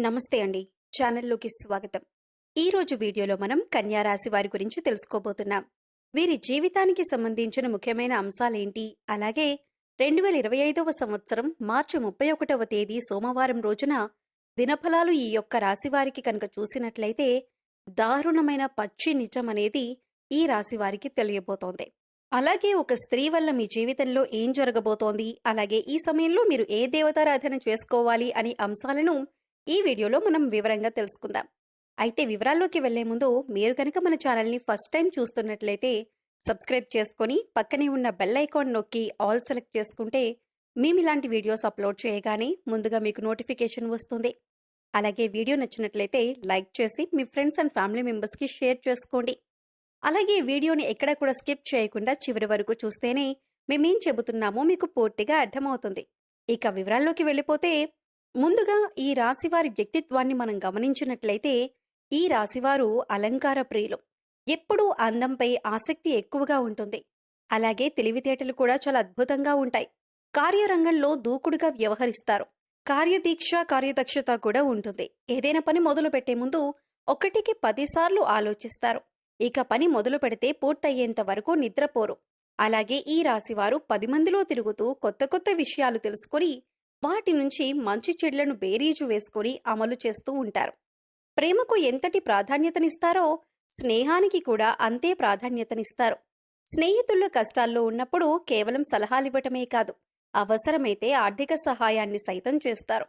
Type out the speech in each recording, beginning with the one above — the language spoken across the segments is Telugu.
నమస్తే అండి. ఛానల్లోకి స్వాగతం. ఈరోజు వీడియోలో మనం కన్యా రాశి వారి గురించి తెలుసుకోబోతున్నాం. వీరి జీవితానికి సంబంధించిన ముఖ్యమైన అంశాలేంటి, అలాగే 2025వ సంవత్సరం మార్చి 31వ తేదీ సోమవారం రోజున దినఫలాలు ఈ యొక్క రాశి వారికి కనుక చూసినట్లయితే దారుణమైన పచ్చి నిజం అనేది ఈ రాశి వారికి తెలియబోతోంది. అలాగే ఒక స్త్రీ వల్ల మీ జీవితంలో ఏం జరగబోతోంది, అలాగే ఈ సమయంలో మీరు ఏ దేవతారాధన చేసుకోవాలి అనే అంశాలను ఈ వీడియోలో మనం వివరంగా తెలుసుకుందాం. అయితే వివరాల్లోకి వెళ్లే ముందు మీరు కనుక మన ఛానల్ని ఫస్ట్ టైం చూస్తున్నట్లయితే సబ్స్క్రైబ్ చేసుకొని పక్కనే ఉన్న బెల్ ఐకాన్ నొక్కి ఆల్ సెలెక్ట్ చేసుకుంటే మేము ఇలాంటి వీడియోస్ అప్లోడ్ చేయగానే ముందుగా మీకు నోటిఫికేషన్ వస్తుంది. అలాగే వీడియో నచ్చినట్లయితే లైక్ చేసి మీ ఫ్రెండ్స్ అండ్ ఫ్యామిలీ మెంబర్స్కి షేర్ చేసుకోండి. అలాగే వీడియోని ఎక్కడ కూడా స్కిప్ చేయకుండా చివరి వరకు చూస్తేనే మేమేం చెబుతున్నామో మీకు పూర్తిగా అర్థమవుతుంది. ఇక వివరాల్లోకి వెళ్ళిపోతే ముందుగా ఈ రాశివారి వ్యక్తిత్వాన్ని మనం గమనించినట్లయితే ఈ రాశివారు అలంకార ప్రియులు. ఎప్పుడూ అందంపై ఆసక్తి ఎక్కువగా ఉంటుంది. అలాగే తెలివితేటలు కూడా చాలా అద్భుతంగా ఉంటాయి. కార్యరంగంలో దూకుడుగా వ్యవహరిస్తారు. కార్యదీక్ష కార్యదక్షత కూడా ఉంటుంది. ఏదైనా పని మొదలు పెట్టే ముందు 1కి 10 సార్లు ఆలోచిస్తారు. ఇక పని మొదలు పెడితే పూర్తయ్యేంత వరకు నిద్రపోరు. అలాగే ఈ రాశివారు 10 మందిలో తిరుగుతూ కొత్త కొత్త విషయాలు తెలుసుకొని వాటి నుంచి మంచి చెడులను బేరీజు వేసుకొని అమలు చేస్తూ ఉంటారు. ప్రేమకు ఎంతటి ప్రాధాన్యతనిస్తారో స్నేహానికి కూడా అంతే ప్రాధాన్యతనిస్తారు. స్నేహితుల్లో కష్టాల్లో ఉన్నప్పుడు కేవలం సలహాలివ్వటమే కాదు, అవసరమైతే ఆర్థిక సహాయాన్ని సైతం చేస్తారు.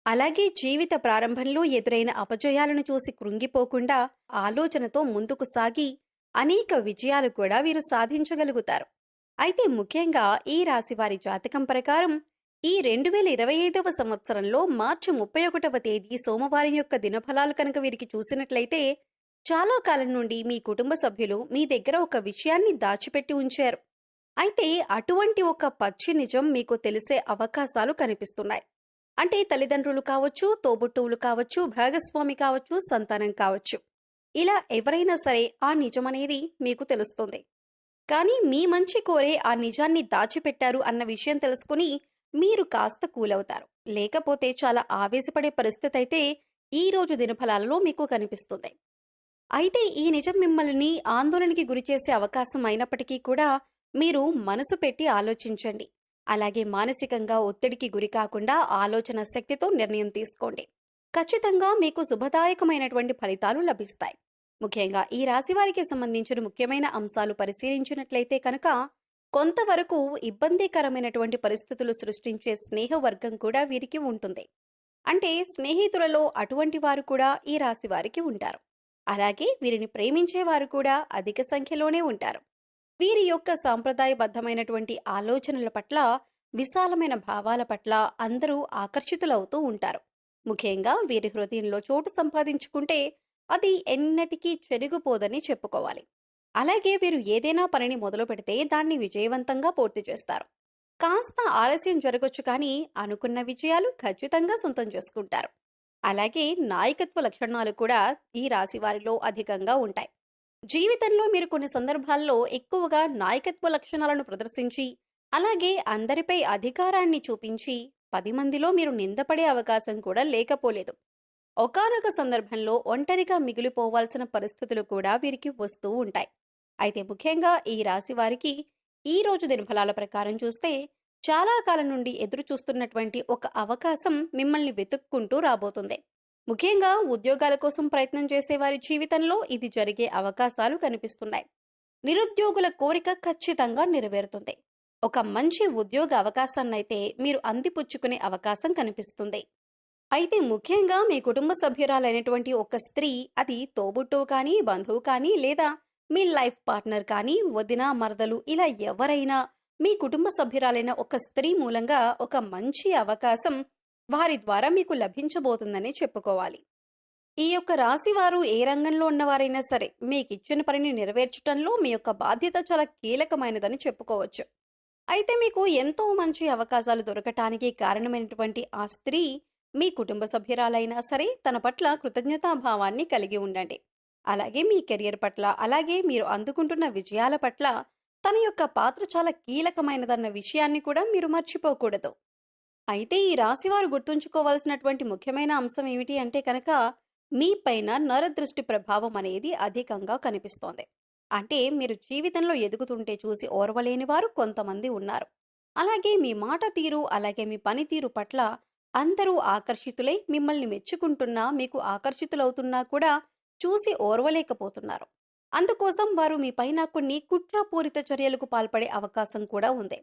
అలాగే జీవిత ప్రారంభంలో ఎదురైన అపజయాలను చూసి కృంగిపోకుండా ఆలోచనతో ముందుకు సాగి అనేక విజయాలు కూడా వీరు సాధించగలుగుతారు. అయితే ముఖ్యంగా ఈ రాశివారి జాతకం ప్రకారం ఈ 2025వ సంవత్సరంలో మార్చి 31వ తేదీ సోమవారం యొక్క దినఫలాలు కనుక వీరికి చూసినట్లయితే చాలా కాలం నుండి మీ కుటుంబ సభ్యులు మీ దగ్గర ఒక విషయాన్ని దాచిపెట్టి ఉంచారు. అయితే అటువంటి ఒక పచ్చి నిజం మీకు తెలిసే అవకాశాలు కనిపిస్తున్నాయి. అంటే తల్లిదండ్రులు కావచ్చు, తోబుట్టువులు కావచ్చు, భాగస్వామి కావచ్చు, సంతానం కావచ్చు, ఇలా ఎవరైనా సరే ఆ నిజమనేది మీకు తెలుస్తుంది. కానీ మీ మంచి కోరే ఆ నిజాన్ని దాచిపెట్టారు అన్న విషయం తెలుసుకుని మీరు కాస్త కూలవుతారు. లేకపోతే చాలా ఆవేశపడే పరిస్థితి అయితే ఈ రోజు దినఫలాలలో మీకు కనిపిస్తుంది. అయితే ఈ నిజం మిమ్మల్ని ఆందోళనకి గురిచేసే అవకాశం అయినప్పటికీ కూడా మీరు మనసు పెట్టి ఆలోచించండి. అలాగే మానసికంగా ఒత్తిడికి గురి కాకుండా ఆలోచన శక్తితో నిర్ణయం తీసుకోండి. ఖచ్చితంగా మీకు శుభదాయకమైనటువంటి ఫలితాలు లభిస్తాయి. ముఖ్యంగా ఈ రాశి వారికి సంబంధించిన ముఖ్యమైన అంశాలు పరిశీలించినట్లయితే కనుక కొంతవరకు ఇబ్బందికరమైనటువంటి పరిస్థితులు సృష్టించే స్నేహవర్గం కూడా వీరికి ఉంటుంది. అంటే స్నేహితులలో అటువంటి వారు కూడా ఈ రాశి వారికి ఉంటారు. అలాగే వీరిని ప్రేమించేవారు కూడా అధిక సంఖ్యలోనే ఉంటారు. వీరి యొక్క సాంప్రదాయబద్ధమైనటువంటి ఆలోచనల పట్ల, విశాలమైన భావాల పట్ల అందరూ ఆకర్షితులవుతూ ఉంటారు. ముఖ్యంగా వీరి హృదయంలో చోటు సంపాదించుకుంటే అది ఎన్నటికీ చెరిగిపోదని చెప్పుకోవాలి. అలాగే వీరు ఏదైనా పనిని మొదలు పెడితే దాన్ని విజయవంతంగా పూర్తి చేస్తారు. కాస్త ఆలస్యం జరగొచ్చు కానీ అనుకున్న విజయాలు ఖచ్చితంగా సొంతం చేసుకుంటారు. అలాగే నాయకత్వ లక్షణాలు కూడా ఈ రాశి వారిలో అధికంగా ఉంటాయి. జీవితంలో మీరు కొన్ని సందర్భాల్లో ఎక్కువగా నాయకత్వ లక్షణాలను ప్రదర్శించి అలాగే అందరిపై అధికారాన్ని చూపించి 10 మందిలో మీరు నిందపడే అవకాశం కూడా లేకపోలేదు. ఒకానొక సందర్భంలో ఒంటరిగా మిగిలిపోవాల్సిన పరిస్థితులు కూడా వీరికి వస్తూ ఉంటాయి. అయితే ముఖ్యంగా ఈ రాశి వారికి ఈ రోజు దినఫలాల ప్రకారం చూస్తే చాలా కాలం నుండి ఎదురు చూస్తున్నటువంటి ఒక అవకాశం మిమ్మల్ని వెతుక్కుంటూ రాబోతుంది. ముఖ్యంగా ఉద్యోగాల కోసం ప్రయత్నం చేసే వారి జీవితంలో ఇది జరిగే అవకాశాలు కనిపిస్తున్నాయి. నిరుద్యోగుల కోరిక ఖచ్చితంగా నెరవేరుతుంది. ఒక మంచి ఉద్యోగ అవకాశాన్నైతే మీరు అందిపుచ్చుకునే అవకాశం కనిపిస్తుంది. అయితే ముఖ్యంగా మీ కుటుంబ సభ్యురాలైనటువంటి ఒక స్త్రీ, అది తోబుట్టువు కానీ, బంధువు కానీ, లేదా మీ లైఫ్ పార్ట్నర్ కానీ, వదిన, మరదలు, ఇలా ఎవరైనా మీ కుటుంబ సభ్యురాలైన ఒక స్త్రీ మూలంగా ఒక మంచి అవకాశం వారి ద్వారా మీకు లభించబోతుందని చెప్పుకోవాలి. ఈ యొక్క రాశి వారు ఏ రంగంలో ఉన్నవారైనా సరే మీకిచ్చిన పనిని నెరవేర్చడంలో మీ యొక్క బాధ్యత చాలా కీలకమైనదని చెప్పుకోవచ్చు. అయితే మీకు ఎంతో మంచి అవకాశాలు దొరకటానికి కారణమైనటువంటి ఆ స్త్రీ మీ కుటుంబ సభ్యురాలైనా సరే తన పట్ల కృతజ్ఞతాభావాన్ని కలిగి ఉండండి. అలాగే మీ కెరియర్ పట్ల, అలాగే మీరు అందుకుంటున్న విజయాల పట్ల తన యొక్క పాత్ర చాలా కీలకమైనదన్న విషయాన్ని కూడా మీరు మర్చిపోకూడదు. అయితే ఈ రాశివారు గుర్తుంచుకోవాల్సినటువంటి ముఖ్యమైన అంశం ఏమిటి అంటే కనుక మీ పైన నరదృష్టి ప్రభావం అనేది అధికంగా కనిపిస్తోంది. అంటే మీరు జీవితంలో ఎదుగుతుంటే చూసి ఓర్వలేని వారు కొంతమంది ఉన్నారు. అలాగే మీ మాట తీరు, అలాగే మీ పనితీరు పట్ల అందరూ ఆకర్షితులై మిమ్మల్ని మెచ్చుకుంటున్నా, మీకు ఆకర్షితులవుతున్నా కూడా చూసి ఓర్వలేకపోతున్నారు. అందుకోసం వారు మీ పైన కొన్ని కుట్రపూరిత చర్యలకు పాల్పడే అవకాశం కూడా ఉంది.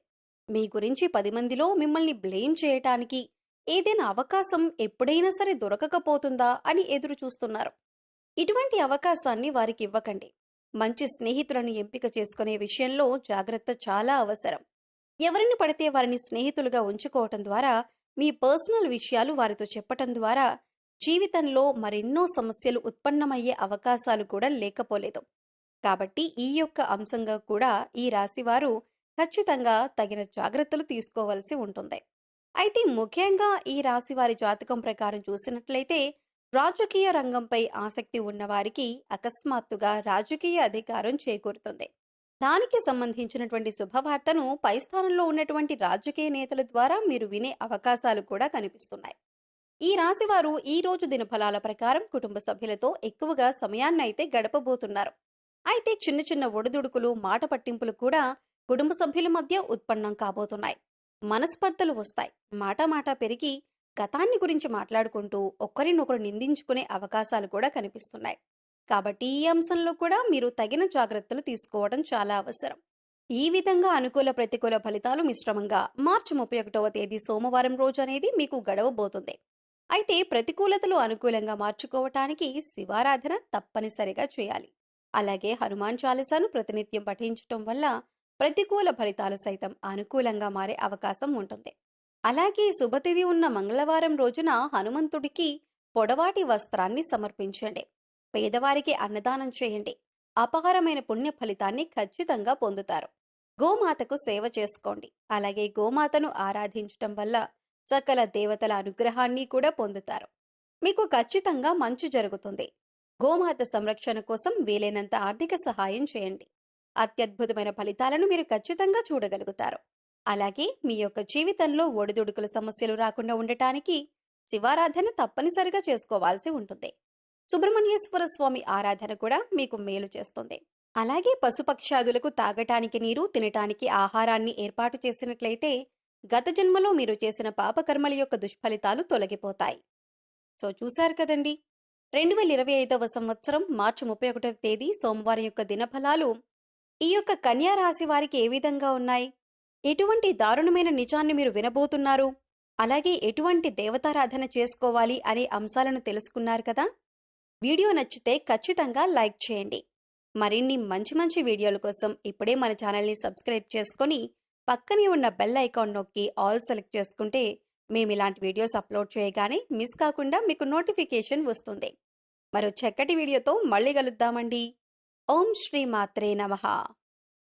మీ గురించి 10 మందిలో మిమ్మల్ని బ్లేమ్ చేయటానికి ఏదైనా అవకాశం ఎప్పుడైనా సరే దొరకకపోతుందా అని ఎదురు చూస్తున్నారు. ఇటువంటి అవకాశాన్ని వారికి ఇవ్వకండి. మంచి స్నేహితులను ఎంపిక చేసుకునే విషయంలో జాగ్రత్త చాలా అవసరం. ఎవరిని పడితే వారిని స్నేహితులుగా ఉంచుకోవటం ద్వారా, మీ పర్సనల్ విషయాలు వారితో చెప్పటం ద్వారా జీవితంలో మరెన్నో సమస్యలు ఉత్పన్నమయ్యే అవకాశాలు కూడా లేకపోలేదు. కాబట్టి ఈ యొక్క అంశంగా కూడా ఈ రాశివారు ఖచ్చితంగా తగిన జాగ్రత్తలు తీసుకోవలసి ఉంటుంది. అయితే ముఖ్యంగా ఈ రాశి వారి జాతకం ప్రకారం చూసినట్లయితే రాజకీయ రంగంపై ఆసక్తి ఉన్నవారికి అకస్మాత్తుగా రాజకీయ అధికారం చేకూరుతుంది. దానికి సంబంధించినటువంటి శుభవార్తను పై స్థానంలో ఉన్నటువంటి రాజకీయ నేతల ద్వారా మీరు వినే అవకాశాలు కూడా కనిపిస్తున్నాయి. ఈ రాశివారు ఈ రోజు దినఫలాల ప్రకారం కుటుంబ సభ్యులతో ఎక్కువగా సమయాన్ని అయితే గడపబోతున్నారు. అయితే చిన్న చిన్న ఒడిదుడుకులు, మాట పట్టింపులు కూడా కుటుంబ సభ్యుల మధ్య ఉత్పన్నం కాబోతున్నాయి. మనస్పర్ధలు వస్తాయి. మాట పెరిగి గతాన్ని గురించి మాట్లాడుకుంటూ ఒకరినొకరు నిందించుకునే అవకాశాలు కూడా కనిపిస్తున్నాయి. కాబట్టి ఈ అంశంలో కూడా మీరు తగిన జాగ్రత్తలు తీసుకోవడం చాలా అవసరం. ఈ విధంగా అనుకూల ప్రతికూల ఫలితాలు మిశ్రమంగా మార్చి 31వ తేదీ సోమవారం రోజు అనేది మీకు గడవబోతుంది. అయితే ప్రతికూలతలు అనుకూలంగా మార్చుకోవటానికి శివారాధన తప్పనిసరిగా చేయాలి. అలాగే హనుమాన్ చాలీసాను ప్రతినిత్యం పఠించటం వల్ల ప్రతికూల ఫలితాలు సైతం అనుకూలంగా మారే అవకాశం ఉంటుంది. అలాగే శుభతిథి ఉన్న మంగళవారం రోజున హనుమంతుడికి పొడవాటి వస్త్రాన్ని సమర్పించండి. పేదవారికి అన్నదానం చేయండి. అపారమైన పుణ్య ఫలితాన్ని ఖచ్చితంగా పొందుతారు. గోమాతకు సేవ చేసుకోండి. అలాగే గోమాతను ఆరాధించటం వల్ల సకల దేవతల అనుగ్రహాన్ని కూడా పొందుతారు. మీకు ఖచ్చితంగా మంచి జరుగుతుంది. గోమాత సంరక్షణ కోసం వీలైనంత ఆర్థిక సహాయం చేయండి. అత్యద్భుతమైన ఫలితాలను మీరు ఖచ్చితంగా చూడగలుగుతారు. అలాగే మీ యొక్క జీవితంలో ఒడిదుడుకుల సమస్యలు రాకుండా ఉండటానికి శివారాధన తప్పనిసరిగా చేసుకోవాల్సి ఉంటుంది. సుబ్రహ్మణ్యేశ్వర స్వామి ఆరాధన కూడా మీకు మేలు చేస్తుంది. అలాగే పశుపక్షాదులకు తాగటానికి నీరు, తినటానికి ఆహారాన్ని ఏర్పాటు చేసినట్లయితే గత జన్మలో మీరు చేసిన పాపకర్మల యొక్క దుష్ఫలితాలు తొలగిపోతాయి. సో చూశారు కదండి, 2025వ సంవత్సరం మార్చి 31వ తేదీ సోమవారం యొక్క దినఫలాలు ఈ యొక్క కన్యా రాశి వారికి ఏ విధంగా ఉన్నాయి? ఎటువంటి దారుణమైన నిజాన్ని మీరు వినబోతున్నారు? అలాగే ఎటువంటి దేవతారాధన చేసుకోవాలి అనే అంశాలను తెలుసుకున్నారు కదా? వీడియో నచ్చితే ఖచ్చితంగా లైక్ చేయండి. మరిన్ని మంచి మంచి వీడియోల కోసం ఇప్పుడే మన ఛానల్ని సబ్స్క్రైబ్ చేసుకొని పక్కనే ఉన్న బెల్ ఐకాన్ నొక్కి ఆల్ సెలెక్ట్ చేసుకుంటే మేము ఇలాంటి వీడియోస్ అప్లోడ్ చేయగానే మిస్ కాకుండా మీకు నోటిఫికేషన్ వస్తుంది. మరో చక్కటి వీడియోతో మళ్ళీ కలుద్దామండి. ఓం శ్రీ మాత్రే నమః.